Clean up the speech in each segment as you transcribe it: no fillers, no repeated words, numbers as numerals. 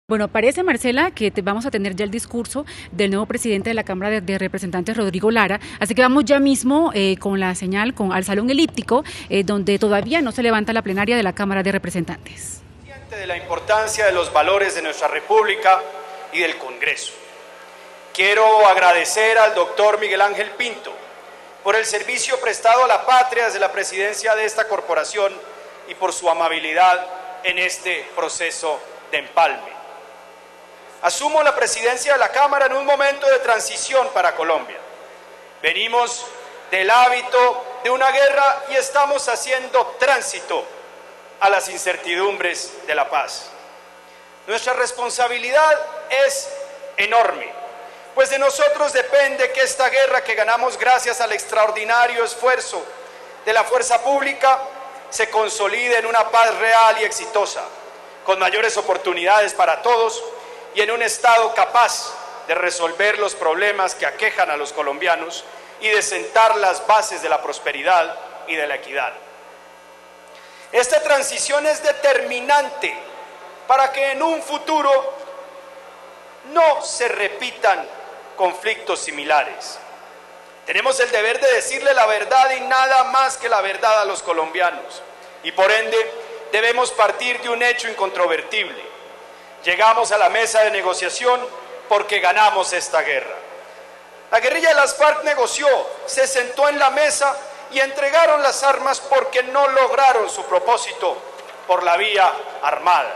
Bueno, parece, Marcela, que vamos a tener ya el discurso del nuevo presidente de la Cámara de Representantes, Rodrigo Lara, así que vamos ya mismo con la señal al Salón Elíptico, donde todavía no se levanta la plenaria de la Cámara de Representantes. De la importancia de los valores de nuestra República y del Congreso. Quiero agradecer al doctor Miguel Ángel Pinto por el servicio prestado a la patria desde la presidencia de esta corporación y por su amabilidad en este proceso de empalme. Asumo la presidencia de la Cámara en un momento de transición para Colombia. Venimos del hábito de una guerra y estamos haciendo tránsito a las incertidumbres de la paz. Nuestra responsabilidad es enorme, pues de nosotros depende que esta guerra que ganamos gracias al extraordinario esfuerzo de la fuerza pública se consolide en una paz real y exitosa, con mayores oportunidades para todos y en un Estado capaz de resolver los problemas que aquejan a los colombianos y de sentar las bases de la prosperidad y de la equidad. Esta transición es determinante para que en un futuro no se repitan conflictos similares. Tenemos el deber de decirle la verdad y nada más que la verdad a los colombianos, y por ende debemos partir de un hecho incontrovertible. Llegamos a la mesa de negociación porque ganamos esta guerra. La guerrilla de las FARC negoció, se sentó en la mesa y entregaron las armas porque no lograron su propósito por la vía armada.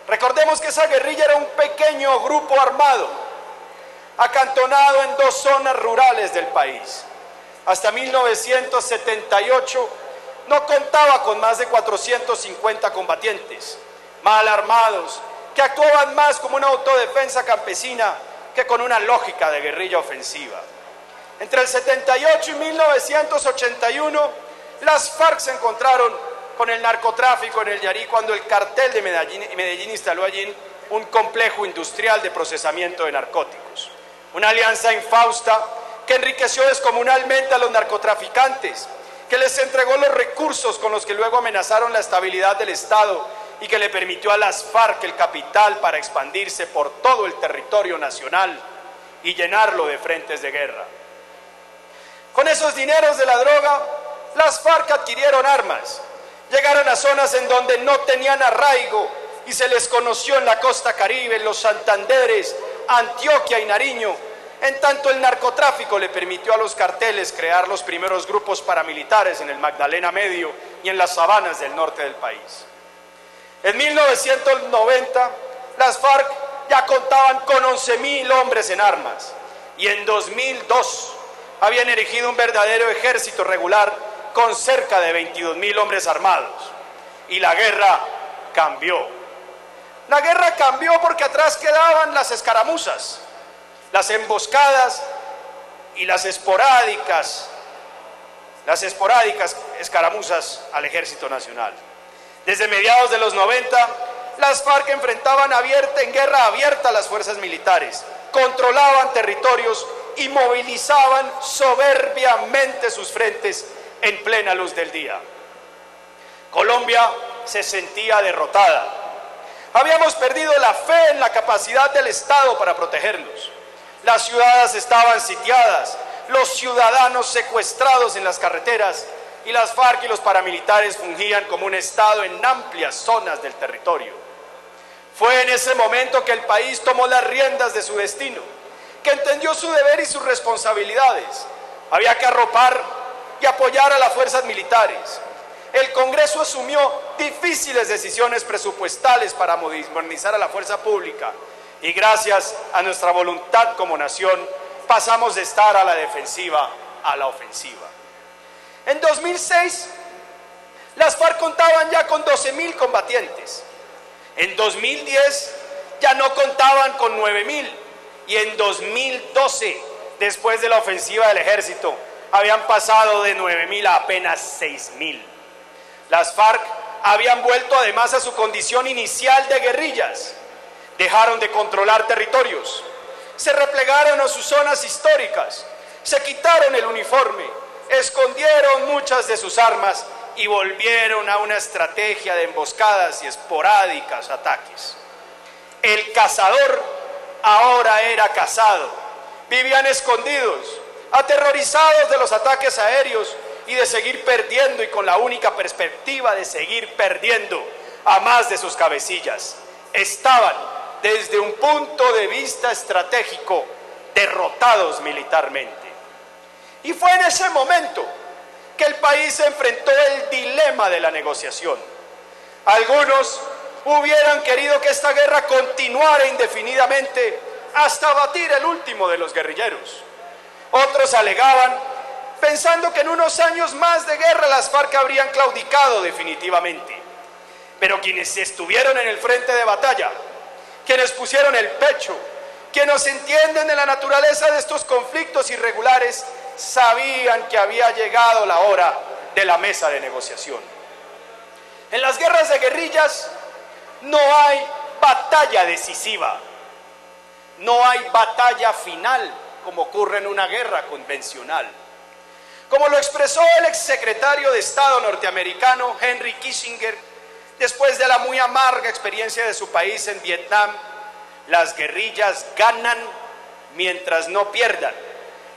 Recordemos que esa guerrilla era un pequeño grupo armado, acantonado en 2 zonas rurales del país. Hasta 1978 no contaba con más de 450 combatientes, mal armados, que actuaban más como una autodefensa campesina que con una lógica de guerrilla ofensiva. Entre el 78 y 1981, las FARC se encontraron con el narcotráfico en el Yarí cuando el cartel de Medellín instaló allí un complejo industrial de procesamiento de narcóticos. Una alianza infausta que enriqueció descomunalmente a los narcotraficantes, que les entregó los recursos con los que luego amenazaron la estabilidad del Estado y que le permitió a las FARC el capital para expandirse por todo el territorio nacional y llenarlo de frentes de guerra. Con esos dineros de la droga, las FARC adquirieron armas, llegaron a zonas en donde no tenían arraigo y se les conoció en la costa caribe, en los Santanderes, Antioquia y Nariño, en tanto el narcotráfico le permitió a los carteles crear los primeros grupos paramilitares en el Magdalena Medio y en las sabanas del norte del país. En 1990, las FARC ya contaban con 11.000 hombres en armas y en 2002 habían erigido un verdadero ejército regular con cerca de 22.000 hombres armados. Y la guerra cambió. La guerra cambió porque atrás quedaban las escaramuzas, las emboscadas y las esporádicas escaramuzas al Ejército Nacional. Desde mediados de los 90, las FARC enfrentaban en guerra abierta a las fuerzas militares, controlaban territorios y movilizaban soberbiamente sus frentes en plena luz del día. Colombia se sentía derrotada. Habíamos perdido la fe en la capacidad del Estado para protegernos. Las ciudades estaban sitiadas, los ciudadanos secuestrados en las carreteras y las FARC y los paramilitares fungían como un Estado en amplias zonas del territorio. Fue en ese momento que el país tomó las riendas de su destino, que entendió su deber y sus responsabilidades. Había que arropar y apoyar a las fuerzas militares. El Congreso asumió difíciles decisiones presupuestales para modernizar a la fuerza pública y gracias a nuestra voluntad como nación pasamos de estar a la defensiva a la ofensiva. En 2006, las FARC contaban ya con 12.000 combatientes. En 2010 ya no contaban con 9.000 y en 2012, después de la ofensiva del ejército, habían pasado de 9.000 a apenas 6.000. Las FARC habían vuelto además a su condición inicial de guerrillas. Dejaron de controlar territorios, se replegaron a sus zonas históricas, se quitaron el uniforme, escondieron muchas de sus armas y volvieron a una estrategia de emboscadas y esporádicos ataques. cazador ahora era cazado. Vivían escondidos, aterrorizados de los ataques aéreos y de seguir perdiendo, y con la única perspectiva de seguir perdiendo a más de sus cabecillas. Estaban, desde un punto de vista estratégico, derrotados militarmente. Y fue en ese momento que el país enfrentó el dilema de la negociación. Algunos hubieran querido que esta guerra continuara indefinidamente hasta abatir el último de los guerrilleros. Otros alegaban, pensando que en unos años más de guerra las FARC habrían claudicado definitivamente. Pero quienes estuvieron en el frente de batalla, quienes pusieron el pecho, quienes entienden de la naturaleza de estos conflictos irregulares, sabían que había llegado la hora de la mesa de negociación. En las guerras de guerrillas no hay batalla decisiva, no hay batalla final como ocurre en una guerra convencional. Como lo expresó el exsecretario de Estado norteamericano Henry Kissinger después de la muy amarga experiencia de su país en Vietnam, las guerrillas ganan mientras no pierdan,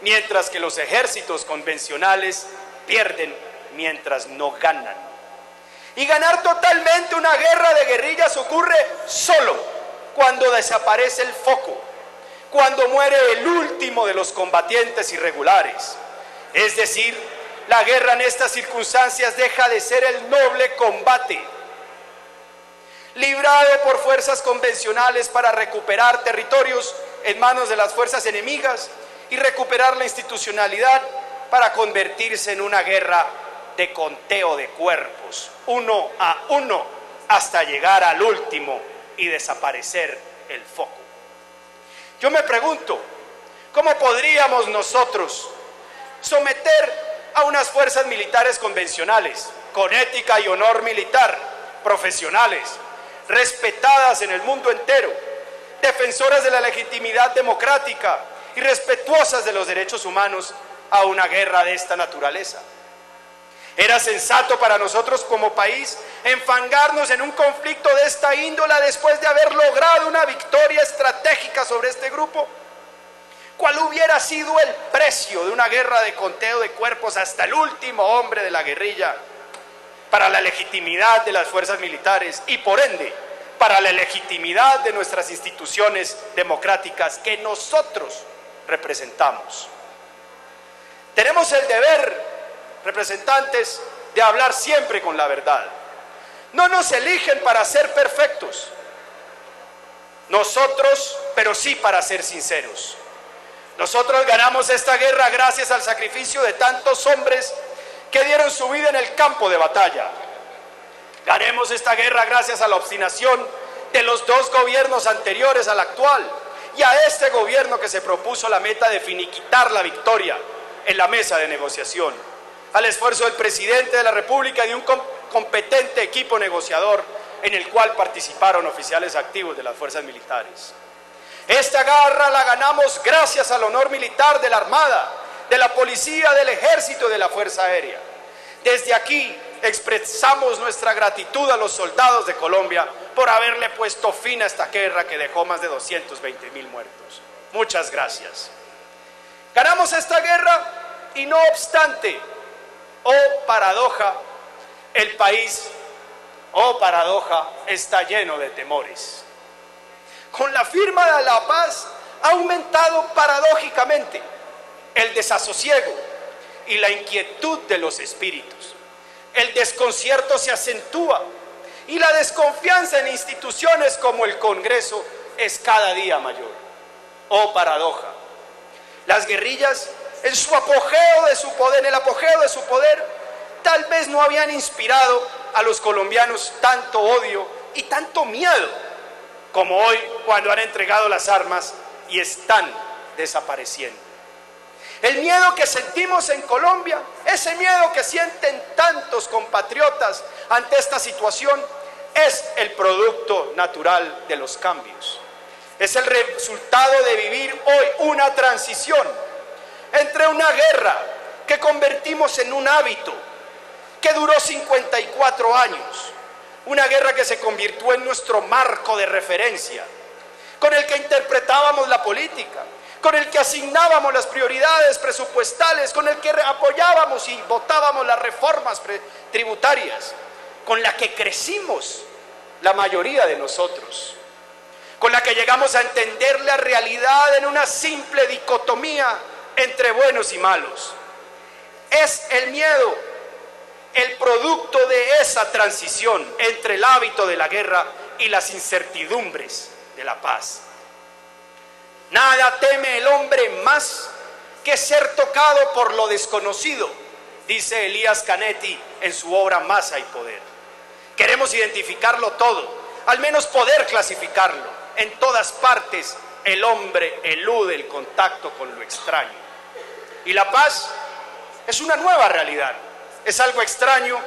mientras que los ejércitos convencionales pierden mientras no ganan. Y ganar totalmente una guerra de guerrillas ocurre solo cuando desaparece el foco, cuando muere el último de los combatientes irregulares. Es decir, la guerra en estas circunstancias deja de ser el noble combate librado por fuerzas convencionales para recuperar territorios en manos de las fuerzas enemigas y recuperar la institucionalidad, para convertirse en una guerra de conteo de cuerpos, uno a uno, hasta llegar al último y desaparecer el foco. Yo me pregunto, ¿cómo podríamos nosotros someter a unas fuerzas militares convencionales, con ética y honor militar, profesionales, respetadas en el mundo entero, defensoras de la legitimidad democrática y respetuosas de los derechos humanos, a una guerra de esta naturaleza? ¿Era sensato para nosotros como país enfangarnos en un conflicto de esta índola después de haber logrado una victoria estratégica sobre este grupo? ¿Cuál hubiera sido el precio de una guerra de conteo de cuerpos hasta el último hombre de la guerrilla para la legitimidad de las fuerzas militares y, por ende, para la legitimidad de nuestras instituciones democráticas que nosotros representamos? Tenemos el deber, representantes, de hablar siempre con la verdad. No nos eligen para ser perfectos, nosotros, pero sí para ser sinceros. Nosotros ganamos esta guerra gracias al sacrificio de tantos hombres que dieron su vida en el campo de batalla. Ganemos esta guerra gracias a la obstinación de los dos gobiernos anteriores al actual y a este gobierno que se propuso la meta de finiquitar la victoria en la mesa de negociación, al esfuerzo del presidente de la República y de un competente equipo negociador en el cual participaron oficiales activos de las fuerzas militares. Esta guerra la ganamos gracias al honor militar de la Armada, de la Policía, del Ejército y de la Fuerza Aérea. Desde aquí expresamos nuestra gratitud a los soldados de Colombia por haberle puesto fin a esta guerra que dejó más de 220,000 muertos. Muchas gracias. Ganamos esta guerra y, no obstante, oh paradoja, el país, oh paradoja, está lleno de temores. Con la firma de la paz ha aumentado paradójicamente el desasosiego y la inquietud de los espíritus. El desconcierto se acentúa y la desconfianza en instituciones como el Congreso es cada día mayor. Oh paradoja, las guerrillas en su apogeo de su poder, en el apogeo de su poder, tal vez no habían inspirado a los colombianos tanto odio y tanto miedo como hoy, cuando han entregado las armas y están desapareciendo. El miedo que sentimos en Colombia, ese miedo que sienten tantos compatriotas ante esta situación, es el producto natural de los cambios. Es el resultado de vivir hoy una transición entre una guerra que convertimos en un hábito, que duró 54 años, una guerra que se convirtió en nuestro marco de referencia, con el que interpretábamos la política, con el que asignábamos las prioridades presupuestales, con el que apoyábamos y votábamos las reformas tributarias, con la que crecimos la mayoría de nosotros, con la que llegamos a entender la realidad en una simple dicotomía entre buenos y malos. Es el miedo el producto de esa transición entre el hábito de la guerra y las incertidumbres de la paz. Nada teme el hombre más que ser tocado por lo desconocido, dice Elías Canetti en su obra Masa y Poder. Queremos identificarlo todo, al menos poder clasificarlo. En todas partes el hombre elude el contacto con lo extraño. Y la paz es una nueva realidad, es algo extraño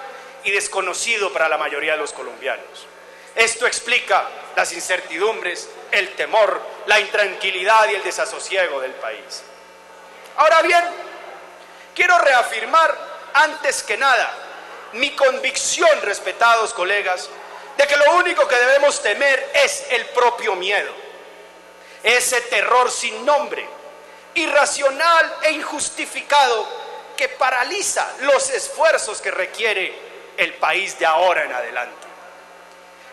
y desconocido para la mayoría de los colombianos. Esto explica las incertidumbres, el temor, la intranquilidad y el desasosiego del país. Ahora bien, quiero reafirmar antes que nada mi convicción, respetados colegas, de que lo único que debemos temer es el propio miedo. Ese terror sin nombre, irracional e injustificado, que paraliza los esfuerzos que requiere el país de ahora en adelante.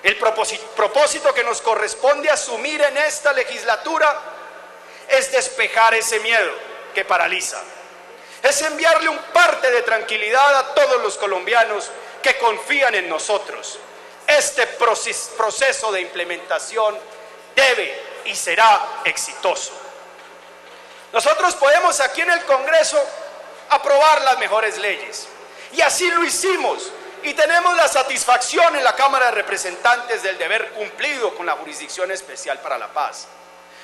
El propósito que nos corresponde asumir en esta legislatura es despejar ese miedo que paraliza. Es enviarle un parte de tranquilidad a todos los colombianos que confían en nosotros. Este proceso de implementación debe y será exitoso. Nosotros podemos aquí en el Congreso aprobar las mejores leyes, y así lo hicimos, y tenemos la satisfacción en la Cámara de Representantes del deber cumplido con la Jurisdicción Especial para la Paz.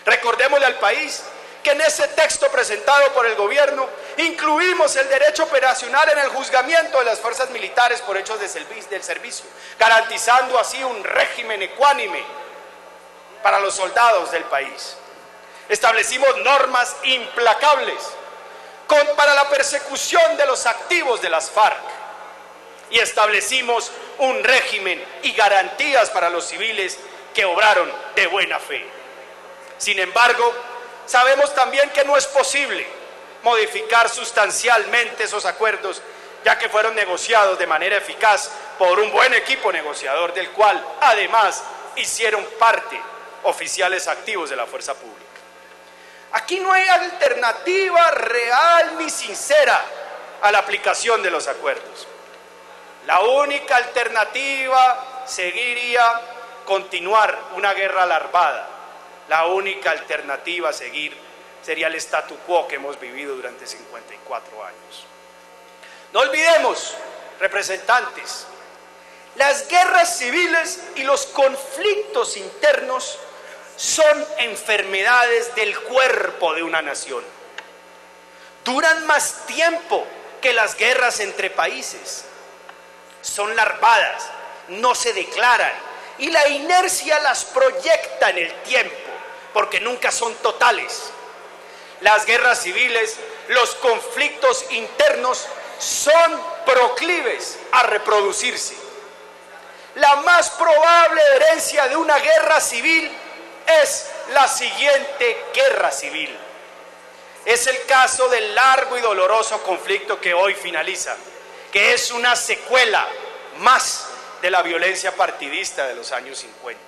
Recordémosle al país que en ese texto presentado por el gobierno incluimos el derecho operacional en el juzgamiento de las fuerzas militares por hechos del servicio, garantizando así un régimen ecuánime para los soldados del país. Establecimos normas implacables para la persecución de los activos de las FARC, y establecimos un régimen y garantías para los civiles que obraron de buena fe. Sin embargo, sabemos también que no es posible modificar sustancialmente esos acuerdos, ya que fueron negociados de manera eficaz por un buen equipo negociador, del cual además hicieron parte oficiales activos de la fuerza pública. Aquí no hay alternativa real ni sincera a la aplicación de los acuerdos. La única alternativa seguiría continuar una guerra alarmada. La única alternativa a seguir sería el statu quo que hemos vivido durante 54 años. No olvidemos, representantes, las guerras civiles y los conflictos internos son enfermedades del cuerpo de una nación. Duran más tiempo que las guerras entre países. Son larvadas, no se declaran, y la inercia las proyecta en el tiempo, porque nunca son totales. Las guerras civiles, los conflictos internos son proclives a reproducirse. La más probable herencia de una guerra civil es la siguiente guerra civil. Es el caso del largo y doloroso conflicto que hoy finaliza, que es una secuela más de la violencia partidista de los años 50.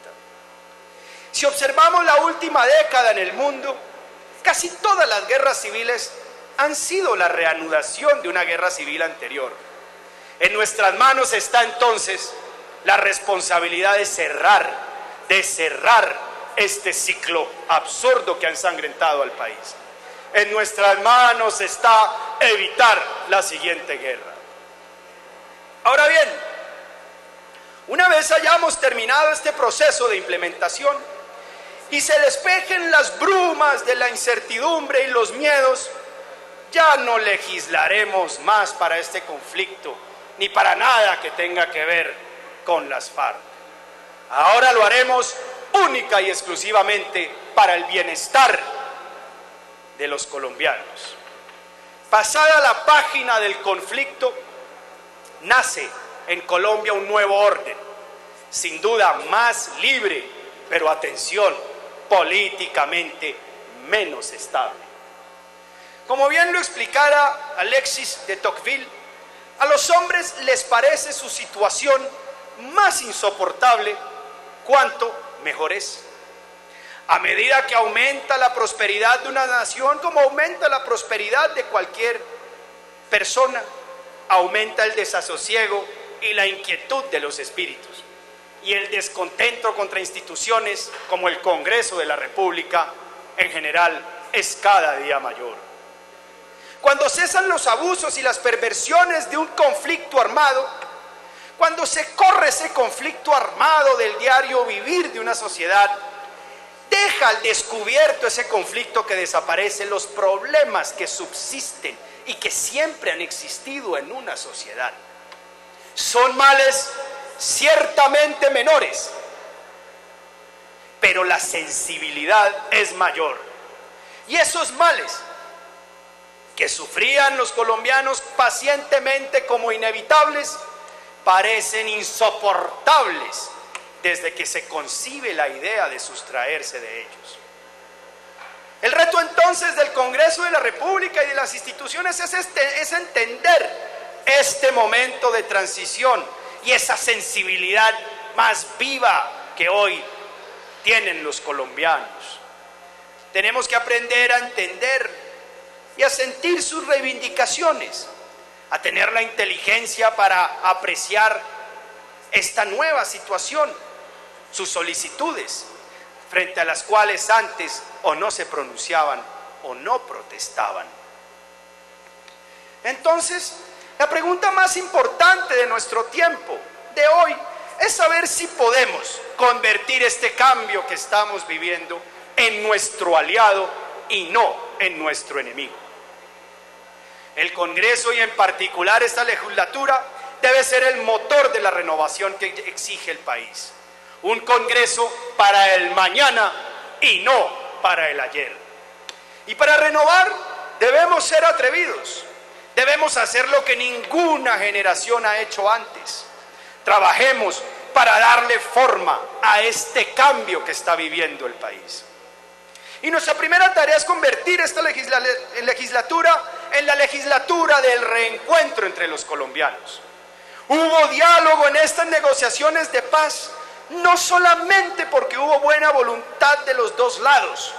Si observamos la última década en el mundo, casi todas las guerras civiles han sido la reanudación de una guerra civil anterior. En nuestras manos está entonces la responsabilidad de cerrar este ciclo absurdo que ha ensangrentado al país. En nuestras manos está evitar la siguiente guerra. Ahora bien, una vez hayamos terminado este proceso de implementación y se despejen las brumas de la incertidumbre y los miedos, ya no legislaremos más para este conflicto, ni para nada que tenga que ver con las FARC. Ahora lo haremos única y exclusivamente para el bienestar de los colombianos. Pasada la página del conflicto, nace en Colombia un nuevo orden, sin duda más libre, pero atención, políticamente menos estable. Como bien lo explicara Alexis de Tocqueville, a los hombres les parece su situación más insoportable cuanto mejor es. A medida que aumenta la prosperidad de una nación, como aumenta la prosperidad de cualquier persona, aumenta el desasosiego y la inquietud de los espíritus, y el descontento contra instituciones como el Congreso de la República en general es cada día mayor. Cuando cesan los abusos y las perversiones de un conflicto armado, cuando se corre ese conflicto armado del diario vivir de una sociedad, deja al descubierto ese conflicto que desaparece, los problemas que subsisten y que siempre han existido en una sociedad. Son males ciertamente menores, pero la sensibilidad es mayor. Y esos males que sufrían los colombianos pacientemente como inevitables, parecen insoportables desde que se concibe la idea de sustraerse de ellos. El reto entonces del Congreso de la República y de las instituciones es entender este momento de transición y esa sensibilidad más viva que hoy tienen los colombianos. Tenemos que aprender a entender y a sentir sus reivindicaciones, a tener la inteligencia para apreciar esta nueva situación, sus solicitudes, frente a las cuales antes o no se pronunciaban o no protestaban. Entonces, la pregunta más importante de nuestro tiempo, de hoy, es saber si podemos convertir este cambio que estamos viviendo en nuestro aliado y no en nuestro enemigo. El Congreso y en particular esta legislatura debe ser el motor de la renovación que exige el país. Un Congreso para el mañana y no para el ayer. Y para renovar debemos ser atrevidos. Debemos hacer lo que ninguna generación ha hecho antes. Trabajemos para darle forma a este cambio que está viviendo el país. Y nuestra primera tarea es convertir esta legislatura en la legislatura del reencuentro entre los colombianos. Hubo diálogo en estas negociaciones de paz, no solamente porque hubo buena voluntad de los dos lados,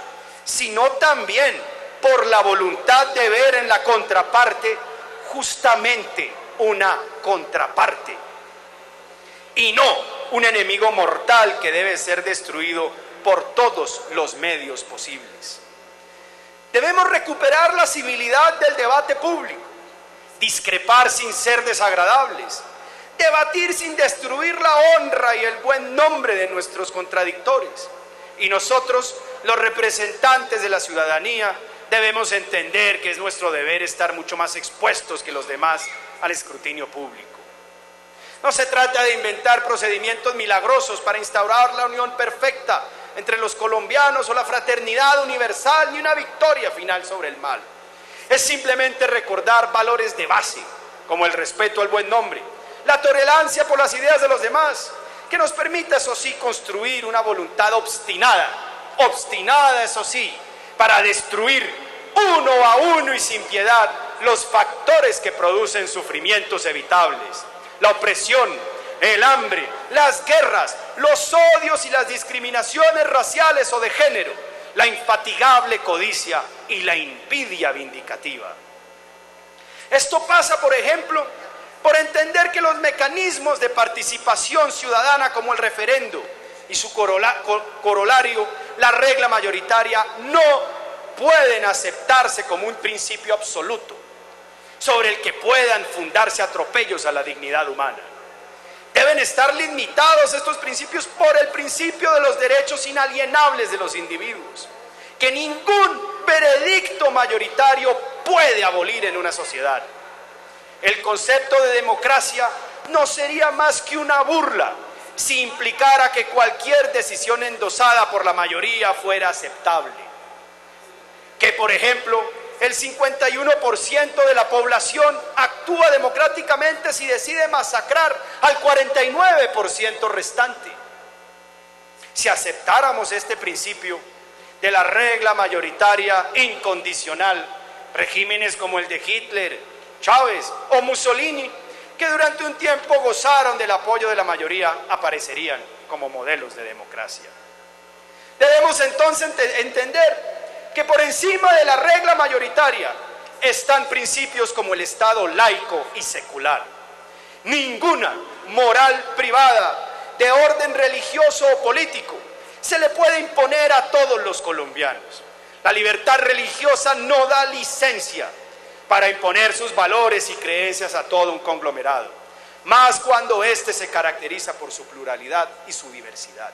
sino también por la voluntad de ver en la contraparte justamente una contraparte y no un enemigo mortal que debe ser destruido por todos los medios posibles. Debemos recuperar la civilidad del debate público, discrepar sin ser desagradables, debatir sin destruir la honra y el buen nombre de nuestros contradictores. Y nosotros, los representantes de la ciudadanía, debemos entender que es nuestro deber estar mucho más expuestos que los demás al escrutinio público. No se trata de inventar procedimientos milagrosos para instaurar la unión perfecta entre los colombianos o la fraternidad universal, ni una victoria final sobre el mal. Es simplemente recordar valores de base, como el respeto al buen nombre, la tolerancia por las ideas de los demás, que nos permita, eso sí, construir una voluntad obstinada, eso sí, para destruir uno a uno y sin piedad los factores que producen sufrimientos evitables, la opresión, el hambre, las guerras, los odios y las discriminaciones raciales o de género, la infatigable codicia y la envidia vindicativa. Esto pasa, por ejemplo, por entender que los mecanismos de participación ciudadana como el referendo y su corolario, la regla mayoritaria, no pueden aceptarse como un principio absoluto sobre el que puedan fundarse atropellos a la dignidad humana. Deben estar limitados estos principios por el principio de los derechos inalienables de los individuos, que ningún veredicto mayoritario puede abolir en una sociedad. El concepto de democracia no sería más que una burla si implicara que cualquier decisión endosada por la mayoría fuera aceptable. Que, por ejemplo, el 51% de la población actúa democráticamente si decide masacrar al 49% restante. Si aceptáramos este principio, de la regla mayoritaria incondicional, regímenes como el de Hitler, Chávez o Mussolini, que durante un tiempo gozaron del apoyo de la mayoría, aparecerían como modelos de democracia. Debemos entonces entender que por encima de la regla mayoritaria están principios como el Estado laico y secular. Ninguna moral privada de orden religioso o político se le puede imponer a todos los colombianos. La libertad religiosa no da licencia para imponer sus valores y creencias a todo un conglomerado, más cuando éste se caracteriza por su pluralidad y su diversidad.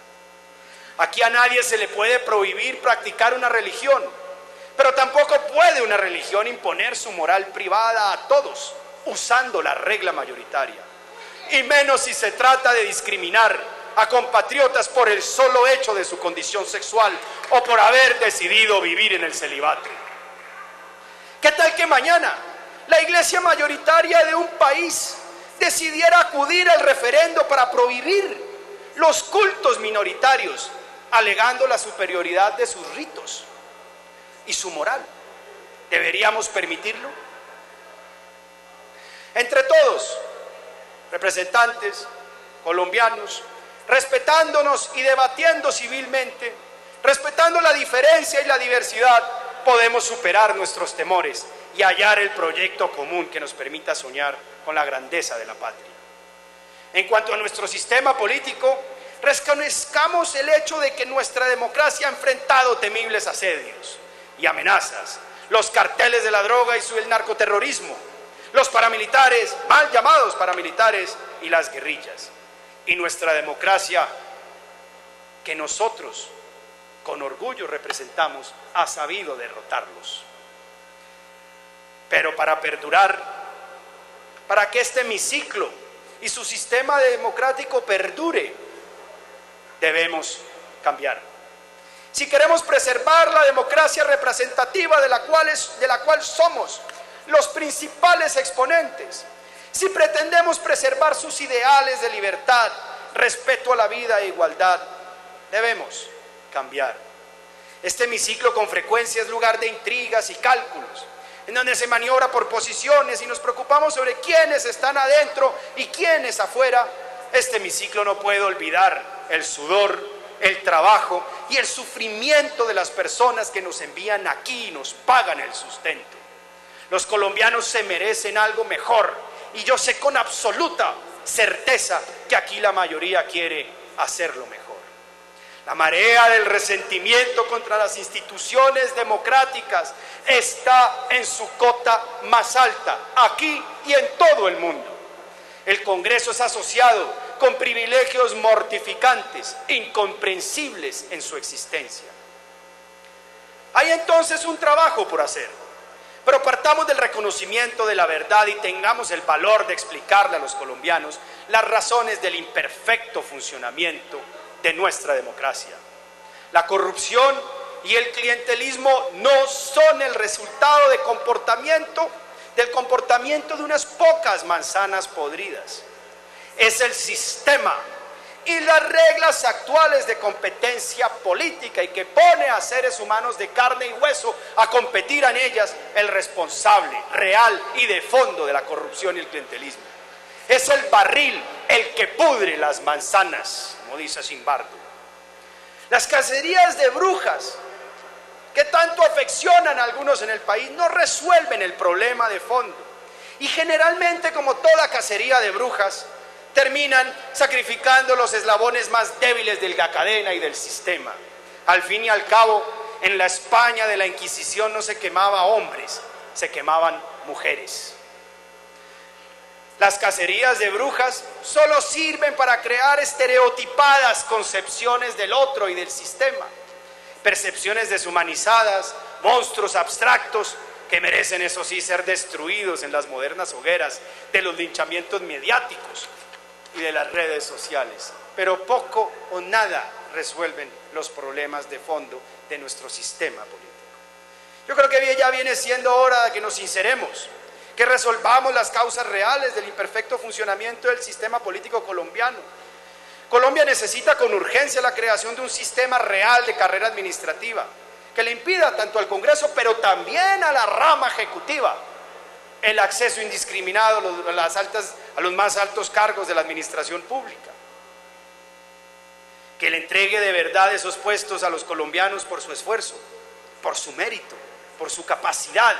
Aquí a nadie se le puede prohibir practicar una religión, pero tampoco puede una religión imponer su moral privada a todos, usando la regla mayoritaria, y menos si se trata de discriminar a compatriotas por el solo hecho de su condición sexual o por haber decidido vivir en el celibato. ¿Qué tal que mañana la iglesia mayoritaria de un país decidiera acudir al referendo para prohibir los cultos minoritarios, alegando la superioridad de sus ritos y su moral? ¿Deberíamos permitirlo? Entre todos, representantes colombianos, respetándonos y debatiendo civilmente, respetando la diferencia y la diversidad, podemos superar nuestros temores y hallar el proyecto común que nos permita soñar con la grandeza de la patria. En cuanto a nuestro sistema político, reconozcamos el hecho de que nuestra democracia ha enfrentado temibles asedios y amenazas, los carteles de la droga y el narcoterrorismo, los paramilitares, mal llamados paramilitares, y las guerrillas. Y nuestra democracia, que nosotros con orgullo representamos, ha sabido derrotarlos. Pero para perdurar, para que este hemiciclo y su sistema democrático perdure, debemos cambiar. Si queremos preservar la democracia representativa de la cual somos los principales exponentes, si pretendemos preservar sus ideales de libertad, respeto a la vida e igualdad, debemos cambiar. Este hemiciclo con frecuencia es lugar de intrigas y cálculos, en donde se maniobra por posiciones y nos preocupamos sobre quiénes están adentro y quiénes afuera. Este hemiciclo no puede olvidar el sudor, el trabajo y el sufrimiento de las personas que nos envían aquí y nos pagan el sustento. Los colombianos se merecen algo mejor y yo sé con absoluta certeza que aquí la mayoría quiere hacerlo mejor. La marea del resentimiento contra las instituciones democráticas está en su cota más alta, aquí y en todo el mundo. El Congreso es asociado con privilegios mortificantes, incomprensibles en su existencia. Hay entonces un trabajo por hacer, pero partamos del reconocimiento de la verdad y tengamos el valor de explicarle a los colombianos las razones del imperfecto funcionamiento de nuestra democracia. La corrupción y el clientelismo no son el resultado del comportamiento de unas pocas manzanas podridas. Es el sistema y las reglas actuales de competencia política y que pone a seres humanos de carne y hueso a competir en ellas el responsable real y de fondo de la corrupción y el clientelismo. Es el barril el que pudre las manzanas, como dice Zimbardo. Las cacerías de brujas que tanto afeccionan a algunos en el país no resuelven el problema de fondo y generalmente, como toda cacería de brujas, terminan sacrificando los eslabones más débiles de la cadena y del sistema. Al fin y al cabo, en la España de la Inquisición no se quemaba hombres, se quemaban mujeres. Las cacerías de brujas solo sirven para crear estereotipadas concepciones del otro y del sistema, percepciones deshumanizadas, monstruos abstractos que merecen, eso sí, ser destruidos en las modernas hogueras de los linchamientos mediáticos y de las redes sociales, pero poco o nada resuelven los problemas de fondo de nuestro sistema político. Yo creo que ya viene siendo hora de que nos sinceremos, que resolvamos las causas reales del imperfecto funcionamiento del sistema político colombiano. Colombia necesita con urgencia la creación de un sistema real de carrera administrativa que le impida tanto al Congreso, pero también a la rama ejecutiva, el acceso indiscriminado a los más altos cargos de la administración pública. Que le entregue de verdad esos puestos a los colombianos por su esfuerzo, por su mérito, por su capacidad,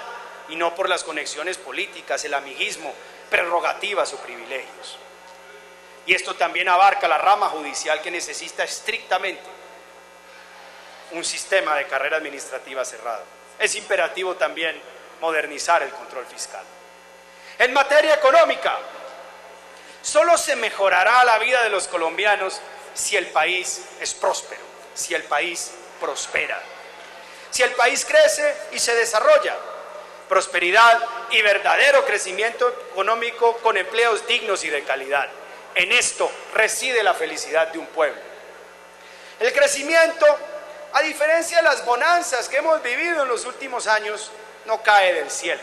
y no por las conexiones políticas, el amiguismo, prerrogativas o privilegios. Y esto también abarca la rama judicial, que necesita estrictamente un sistema de carrera administrativa cerrado. Es imperativo también modernizar el control fiscal. En materia económica, solo se mejorará la vida de los colombianos si el país es próspero, si el país prospera, si el país crece y se desarrolla. Prosperidad y verdadero crecimiento económico con empleos dignos y de calidad. En esto reside la felicidad de un pueblo. El crecimiento, a diferencia de las bonanzas que hemos vivido en los últimos años, no cae del cielo.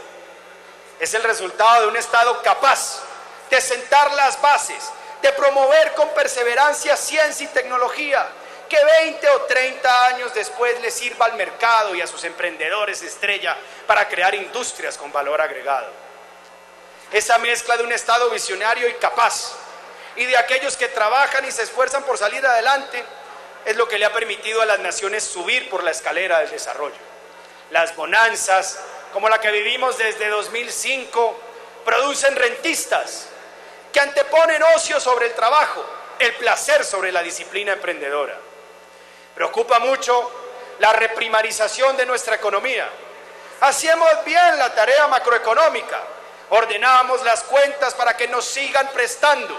Es el resultado de un Estado capaz de sentar las bases, de promover con perseverancia ciencia y tecnología, que 20 o 30 años después le sirva al mercado y a sus emprendedores estrella para crear industrias con valor agregado. Esa mezcla de un Estado visionario y capaz y de aquellos que trabajan y se esfuerzan por salir adelante es lo que le ha permitido a las naciones subir por la escalera del desarrollo. Las bonanzas, como la que vivimos desde 2005, producen rentistas que anteponen ocio sobre el trabajo, el placer sobre la disciplina emprendedora. Preocupa mucho la reprimarización de nuestra economía. Hacíamos bien la tarea macroeconómica, ordenábamos las cuentas para que nos sigan prestando,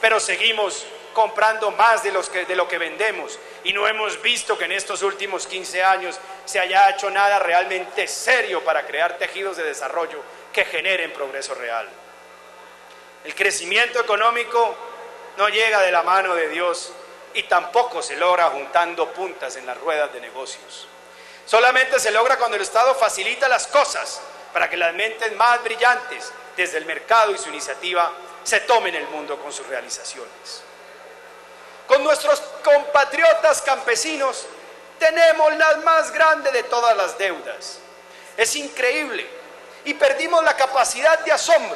pero seguimos comprando más de lo que vendemos y no hemos visto que en estos últimos 15 años se haya hecho nada realmente serio para crear tejidos de desarrollo que generen progreso real. El crecimiento económico no llega de la mano de Dios y tampoco se logra juntando puntas en las ruedas de negocios. Solamente se logra cuando el Estado facilita las cosas para que las mentes más brillantes desde el mercado y su iniciativa se tomen el mundo con sus realizaciones. Con nuestros compatriotas campesinos tenemos la más grande de todas las deudas. Es increíble y perdimos la capacidad de asombro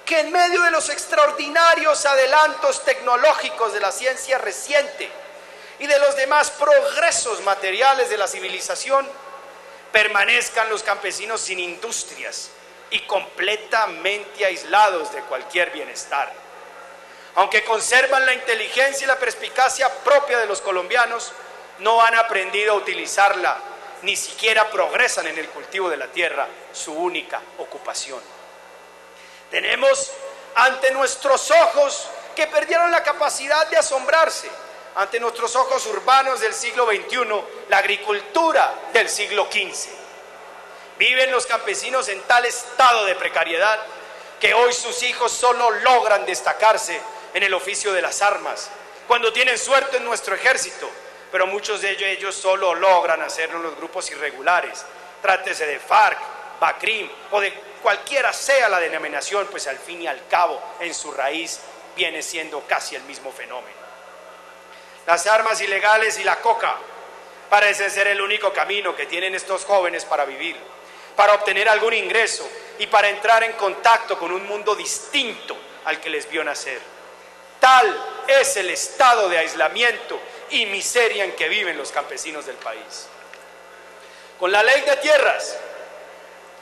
que en medio de los extraordinarios adelantos tecnológicos de la ciencia reciente y de los demás progresos materiales de la civilización, permanezcan los campesinos sin industrias y completamente aislados de cualquier bienestar. Aunque conservan la inteligencia y la perspicacia propia de los colombianos, no han aprendido a utilizarla, ni siquiera progresan en el cultivo de la tierra, su única ocupación. Tenemos ante nuestros ojos que perdieron la capacidad de asombrarse, ante nuestros ojos urbanos del siglo XXI, la agricultura del siglo XV. Viven los campesinos en tal estado de precariedad que hoy sus hijos solo logran destacarse en el oficio de las armas, cuando tienen suerte en nuestro ejército, pero muchos de ellos solo logran hacerlo en los grupos irregulares, trátese de FARC, BACRIM o de cualquiera sea la denominación, pues al fin y al cabo en su raíz viene siendo casi el mismo fenómeno. Las armas ilegales y la coca parecen ser el único camino que tienen estos jóvenes para vivir, para obtener algún ingreso y para entrar en contacto con un mundo distinto al que les vio nacer. Tal es el estado de aislamiento y miseria en que viven los campesinos del país. Con la ley de tierras,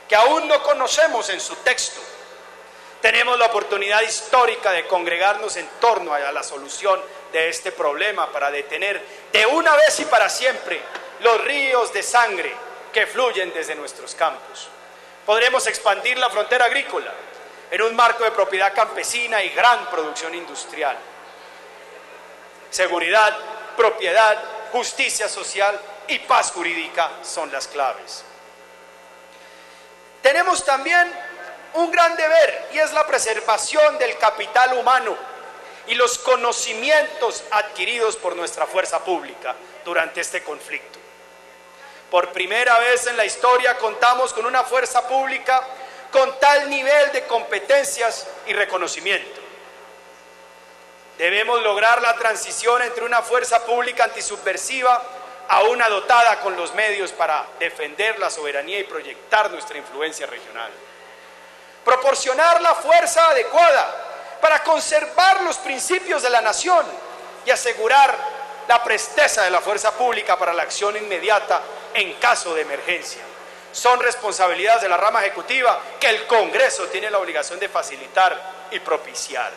que aún no conocemos en su texto, tenemos la oportunidad histórica de congregarnos en torno a la solución de este problema para detener de una vez y para siempre los ríos de sangre que fluyen desde nuestros campos. Podremos expandir la frontera agrícola en un marco de propiedad campesina y gran producción industrial. Seguridad, propiedad, justicia social y paz jurídica son las claves. Tenemos también un gran deber y es la preservación del capital humano y los conocimientos adquiridos por nuestra fuerza pública durante este conflicto. Por primera vez en la historia contamos con una fuerza pública con tal nivel de competencias y reconocimiento. Debemos lograr la transición entre una fuerza pública antisubversiva a una dotada con los medios para defender la soberanía y proyectar nuestra influencia regional. Proporcionar la fuerza adecuada para conservar los principios de la nación y asegurar la presteza de la fuerza pública para la acción inmediata en caso de emergencia. Son responsabilidades de la rama ejecutiva que el Congreso tiene la obligación de facilitar y propiciar.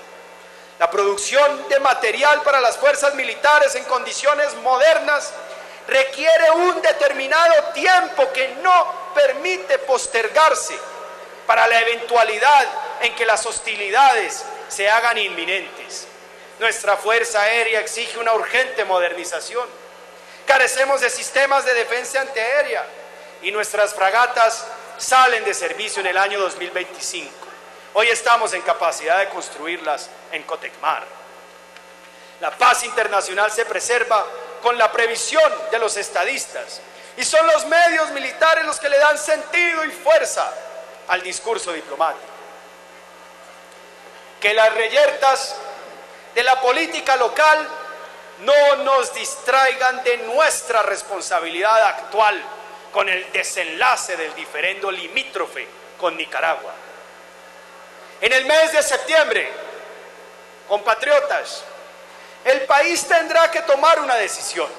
La producción de material para las fuerzas militares en condiciones modernas requiere un determinado tiempo que no permite postergarse para la eventualidad en que las hostilidades se hagan inminentes. Nuestra Fuerza Aérea exige una urgente modernización. Carecemos de sistemas de defensa antiaérea y nuestras fragatas salen de servicio en el año 2025. Hoy estamos en capacidad de construirlas en Cotecmar. La paz internacional se preserva con la previsión de los estadistas y son los medios militares los que le dan sentido y fuerza al discurso diplomático. Que las reyertas de la política local no nos distraigan de nuestra responsabilidad actual con el desenlace del diferendo limítrofe con Nicaragua. En el mes de septiembre, compatriotas, el país tendrá que tomar una decisión.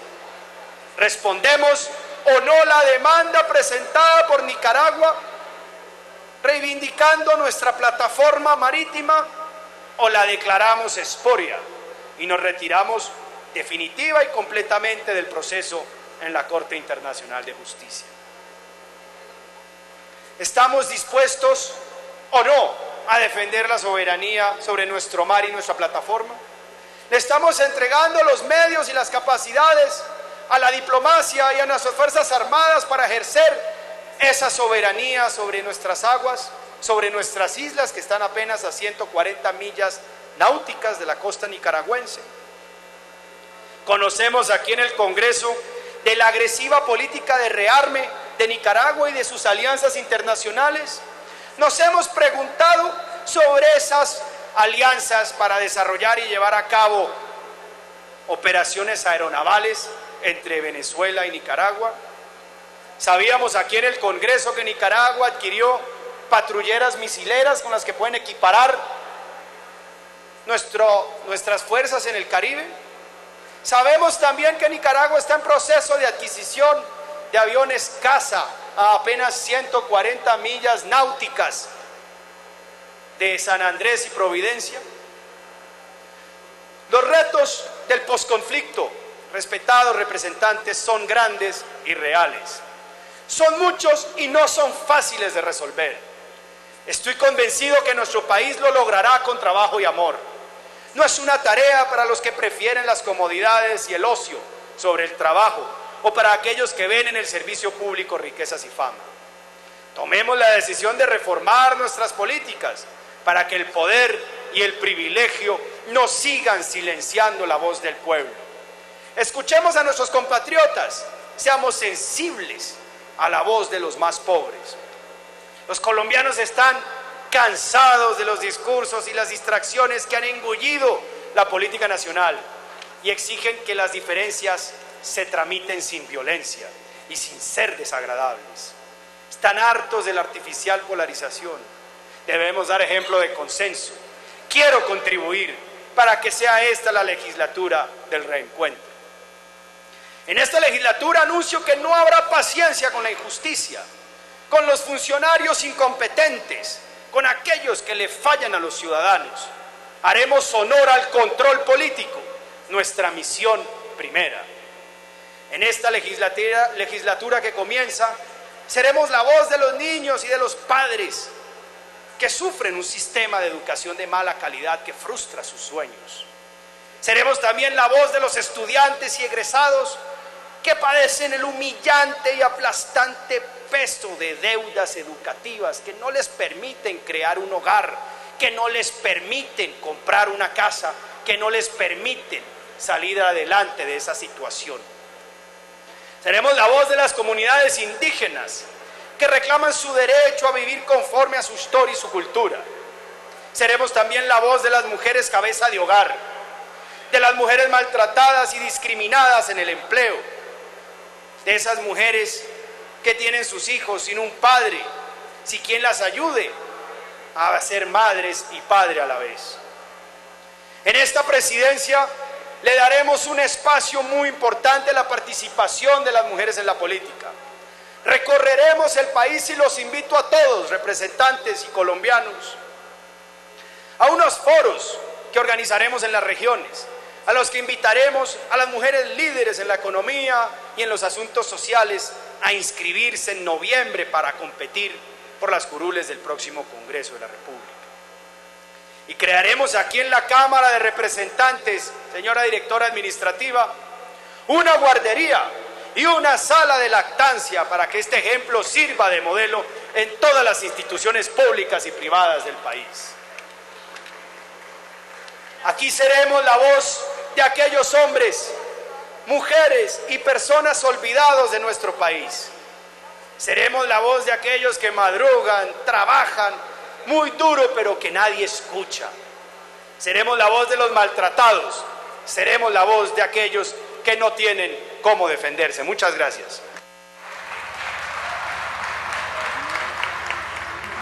¿Respondemos o no la demanda presentada por Nicaragua, reivindicando nuestra plataforma marítima, o la declaramos espuria y nos retiramos definitiva y completamente del proceso en la Corte Internacional de Justicia? ¿Estamos dispuestos o no a defender la soberanía sobre nuestro mar y nuestra plataforma? ¿Le estamos entregando los medios y las capacidades a la diplomacia y a nuestras Fuerzas Armadas para ejercer esa soberanía sobre nuestras aguas, sobre nuestras islas que están apenas a 140 millas náuticas de la costa nicaragüense? Conocemos aquí en el Congreso de la agresiva política de rearme de Nicaragua y de sus alianzas internacionales. Nos hemos preguntado sobre esas alianzas para desarrollar y llevar a cabo operaciones aeronavales entre Venezuela y Nicaragua. Sabíamos aquí en el Congreso que Nicaragua adquirió patrulleras misileras con las que pueden equiparar nuestras fuerzas en el Caribe. Sabemos también que Nicaragua está en proceso de adquisición de aviones caza a apenas 140 millas náuticas de San Andrés y Providencia. Los retos del posconflicto, respetados representantes, son grandes y reales. Son muchos y no son fáciles de resolver. Estoy convencido que nuestro país lo logrará con trabajo y amor. No es una tarea para los que prefieren las comodidades y el ocio sobre el trabajo, o para aquellos que ven en el servicio público riquezas y fama. Tomemos la decisión de reformar nuestras políticas para que el poder y el privilegio no sigan silenciando la voz del pueblo. Escuchemos a nuestros compatriotas, seamos sensibles a la voz de los más pobres. Los colombianos están cansados de los discursos y las distracciones que han engullido la política nacional y exigen que las diferencias se tramiten sin violencia y sin ser desagradables. Están hartos de la artificial polarización. Debemos dar ejemplo de consenso. Quiero contribuir para que sea esta la legislatura del reencuentro. En esta legislatura anuncio que no habrá paciencia con la injusticia, con los funcionarios incompetentes, con aquellos que le fallan a los ciudadanos. Haremos honor al control político, nuestra misión primera. En esta legislatura que comienza, seremos la voz de los niños y de los padres que sufren un sistema de educación de mala calidad que frustra sus sueños. Seremos también la voz de los estudiantes y egresados que padecen el humillante y aplastante peso de deudas educativas que no les permiten crear un hogar, que no les permiten comprar una casa, que no les permiten salir adelante de esa situación. Seremos la voz de las comunidades indígenas que reclaman su derecho a vivir conforme a su historia y su cultura. Seremos también la voz de las mujeres cabeza de hogar, de las mujeres maltratadas y discriminadas en el empleo, de esas mujeres que tienen sus hijos sin un padre, sin quien las ayude a ser madres y padre a la vez. En esta presidencia le daremos un espacio muy importante a la participación de las mujeres en la política. Recorreremos el país y los invito a todos, representantes y colombianos, a unos foros que organizaremos en las regiones, a los que invitaremos a las mujeres líderes en la economía y en los asuntos sociales a inscribirse en noviembre para competir por las curules del próximo Congreso de la República. Y crearemos aquí en la Cámara de Representantes, señora directora administrativa, una guardería y una sala de lactancia para que este ejemplo sirva de modelo en todas las instituciones públicas y privadas del país. Aquí seremos la voz de aquellos hombres, mujeres y personas olvidados de nuestro país. Seremos la voz de aquellos que madrugan, trabajan muy duro, pero que nadie escucha. Seremos la voz de los maltratados. Seremos la voz de aquellos que no tienen cómo defenderse. Muchas gracias.